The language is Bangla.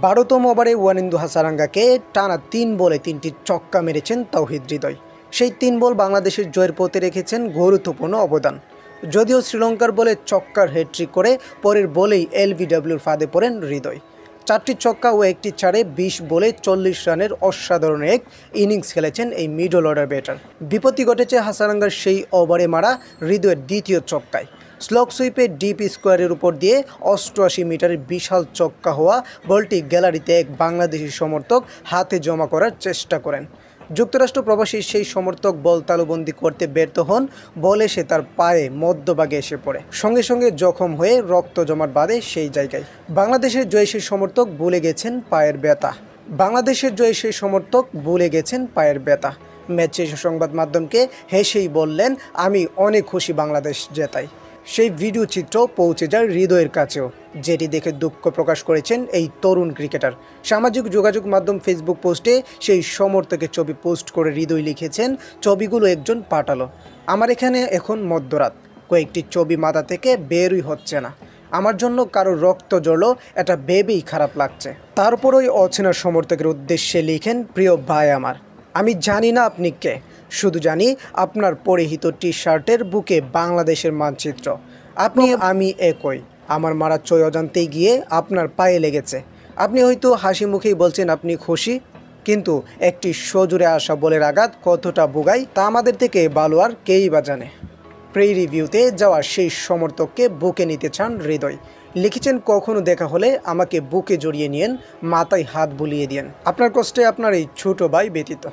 12তম ওভারে ওয়ানিন্দু হাসারাঙ্গাকে টানা 3 বলে 3টি ছক্কা মেরেছেন তাওহিদ হৃদয়। সেই 3 বল বাংলাদেশের জয়ের পথে রেখেছেন গুরুত্বপূর্ণ অবদান। যদিও শ্রীলঙ্কার বলে ছক্কার হ্যাট্রিক করে পরের বলেই এলবিডব্লিউর ফাঁদে পড়েন হৃদয়। 4টি ছক্কা ও একটি ছাড়ে 20 বলে 40 রানের অসাধারণ এক ইনিংস খেলেছেন এই মিডল অর্ডার ব্যাটার। বিপত্তি ঘটেছে হাসারাঙ্গার সেই ওভারে মারা হৃদয়ের দ্বিতীয় ছক্কায়। স্লগ সুইপে ডিপ স্কোয়ারের উপর দিয়ে 88 মিটারের বিশাল ছক্কা হওয়া বলটি গ্যালারিতে এক বাংলাদেশি সমর্থক হাতে জমা করার চেষ্টা করেন। যুক্তরাষ্ট্র প্রবাসী সেই সমর্থক বল তালুবন্দি করতে ব্যর্থ হন। বল এসে তার পায়ে মধ্যভাগে এসে পড়ে, সঙ্গে সঙ্গে জখম হয়ে রক্ত জমাট বাঁধে সেই জায়গায়। বাংলাদেশের জয়ে সেই সমর্থক ভুলে গেছেন পায়ের ব্যথা। ম্যাচ শেষে সংবাদ মাধ্যমকে হেসেই বললেন, আমি অনেক খুশি বাংলাদেশ জেতায়। সেই ভিডিও চিত্র পৌঁছে যায় হৃদয়ের কাছেও, যেটি দেখে দুঃখ প্রকাশ করেছেন এই তরুণ ক্রিকেটার। সামাজিক যোগাযোগ মাধ্যম ফেসবুক পোস্টে সেই সমর্থকের ছবি পোস্ট করে হৃদয় লিখেছেন, ছবিগুলো একজন পাঠালো। আমার এখানে এখন মধ্যরাত, কয়েকটি ছবি মাথা থেকে বেরই হচ্ছে না। আমার জন্য কারো রক্ত জ্বলো এটা ভেবেই খারাপ লাগছে। তারপরই অচেনা সমর্থকের উদ্দেশ্যে লিখেন, প্রিয় ভাই আমার, আমি জানি না আপনি কে, শুধু জানি আপনার পরিহিত টি শার্টের বুকে বাংলাদেশের মানচিত্র। আমি একই, আমার মারা চয় অজান্তেই গিয়ে আপনার পায়ে লেগেছে। আপনি হয়তো হাসি মুখেই বলছেন আপনি খুশি, কিন্তু একটি সজোরে আসা বলের আঘাত কতটা ভোগায় তা আমাদের থেকে ভালো আর কেই বা জানে। প্রি রিভিউতে যাওয়া সেই সমর্থককে বুকে নিতে চান হৃদয়। লিখেছেন, কখনো দেখা হলে আমাকে বুকে জড়িয়ে নিয়েন, মাথায় হাত বুলিয়ে দিয়েন। আপনার কষ্টে আপনার এই ছোট ভাই ব্যতীত।